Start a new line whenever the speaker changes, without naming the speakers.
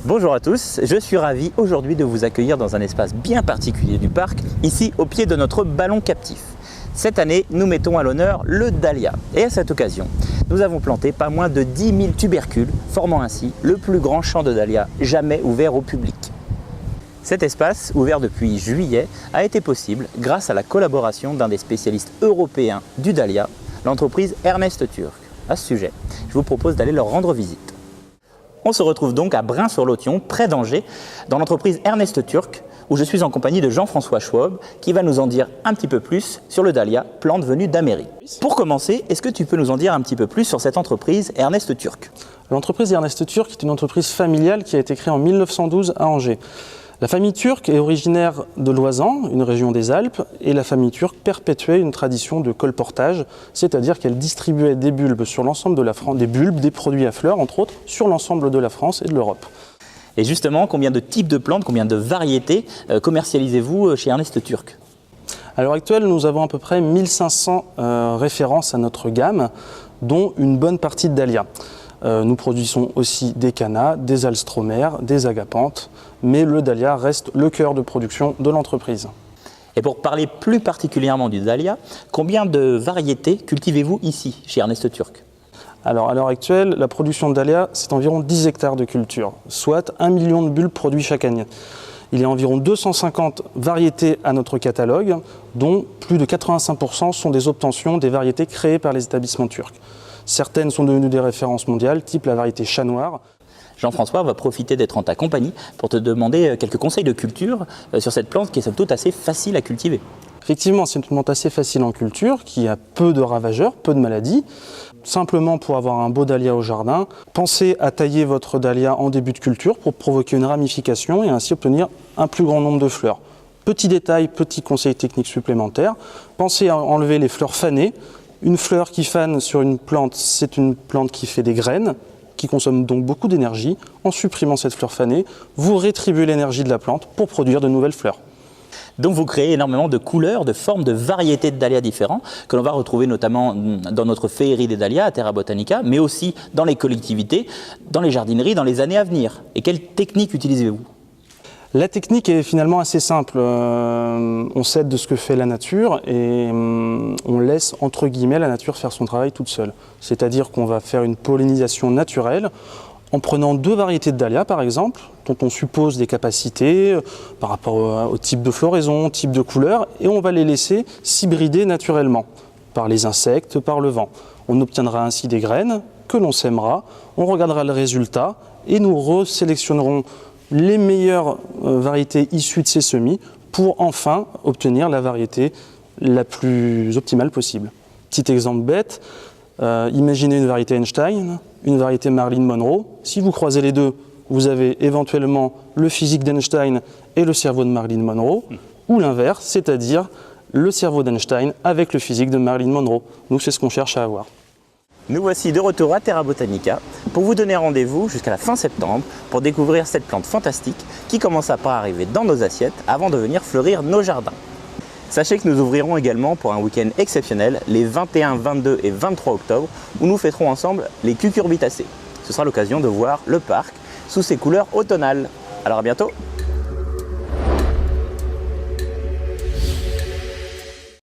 Bonjour à tous, je suis ravi aujourd'hui de vous accueillir dans un espace bien particulier du parc, ici au pied de notre ballon captif. Cette année, nous mettons à l'honneur le dahlia. Et à cette occasion, nous avons planté pas moins de 10 000 tubercules, formant ainsi le plus grand champ de dahlia jamais ouvert au public. Cet espace, ouvert depuis juillet, a été possible grâce à la collaboration d'un des spécialistes européens du dahlia, l'entreprise Ernest Turc. À ce sujet, je vous propose d'aller leur rendre visite. On se retrouve donc à Brain-sur-Lotion, près d'Angers, dans l'entreprise Ernest Turc, où je suis en compagnie de Jean-François Schwab, qui va nous en dire un petit peu plus sur le dahlia, plante venue d'Amérique. Pour commencer, est-ce que tu peux nous en dire un petit peu plus sur cette entreprise Ernest Turc?
L'entreprise Ernest Turc est une entreprise familiale qui a été créée en 1912 à Angers. La famille Turc est originaire de Loisan, une région des Alpes, et la famille Turc perpétuait une tradition de colportage, c'est-à-dire qu'elle distribuait des bulbes sur l'ensemble de la France, des bulbes, des produits à fleurs, entre autres, sur l'ensemble de la France et de l'Europe.
Et justement, combien de types de plantes, combien de variétés commercialisez-vous chez Ernest Turc?
À l'heure actuelle, nous avons à peu près 1500 références à notre gamme, dont une bonne partie de dahlias. Nous produisons aussi des cannas, des alstromères, des agapanthes, mais le dahlia reste le cœur de production de l'entreprise.
Et pour parler plus particulièrement du dahlia, combien de variétés cultivez-vous ici, chez Ernest Turc?
Alors à l'heure actuelle, la production de dahlia, c'est environ 10 hectares de culture, soit 1 million de bulbes produits chaque année. Il y a environ 250 variétés à notre catalogue, dont plus de 85% sont des obtentions des variétés créées par les établissements turcs. Certaines sont devenues des références mondiales, type la variété chat noir.
Jean-François va profiter d'être en ta compagnie pour te demander quelques conseils de culture sur cette plante qui est somme toute assez facile à cultiver.
Effectivement, c'est une plante assez facile en culture, qui a peu de ravageurs, peu de maladies. Simplement pour avoir un beau dahlia au jardin, pensez à tailler votre dahlia en début de culture pour provoquer une ramification et ainsi obtenir un plus grand nombre de fleurs. Petit détail, petit conseil technique supplémentaire, pensez à enlever les fleurs fanées. Une fleur qui fane sur une plante, c'est une plante qui fait des graines, qui consomme donc beaucoup d'énergie. En supprimant cette fleur fanée, vous rétribuez l'énergie de la plante pour produire de nouvelles fleurs.
Donc vous créez énormément de couleurs, de formes, de variétés de dahlias différents que l'on va retrouver notamment dans notre féerie des dahlias à Terra Botanica, mais aussi dans les collectivités, dans les jardineries, dans les années à venir. Et quelle technique utilisez-vous?
La technique est finalement assez simple. On s'aide de ce que fait la nature et on laisse entre guillemets la nature faire son travail toute seule. C'est-à-dire qu'on va faire une pollinisation naturelle en prenant 2 variétés de dahlias par exemple, dont on suppose des capacités par rapport au type de floraison, au type de couleur, et on va les laisser s'hybrider naturellement par les insectes, par le vent. On obtiendra ainsi des graines que l'on sèmera, on regardera le résultat et nous resélectionnerons les meilleures variétés issues de ces semis pour enfin obtenir la variété la plus optimale possible. Petit exemple bête, imaginez une variété Einstein, une variété Marilyn Monroe. Si vous croisez les deux, vous avez éventuellement le physique d'Einstein et le cerveau de Marilyn Monroe, ou l'inverse, c'est-à-dire le cerveau d'Einstein avec le physique de Marilyn Monroe. Nous, c'est ce qu'on cherche à avoir.
Nous voici de retour à Terra Botanica pour vous donner rendez-vous jusqu'à la fin septembre pour découvrir cette plante fantastique qui commence à par arriver dans nos assiettes avant de venir fleurir nos jardins. Sachez que nous ouvrirons également pour un week-end exceptionnel les 21, 22 et 23 octobre où nous fêterons ensemble les cucurbitacées. Ce sera l'occasion de voir le parc sous ses couleurs automnales. Alors à bientôt!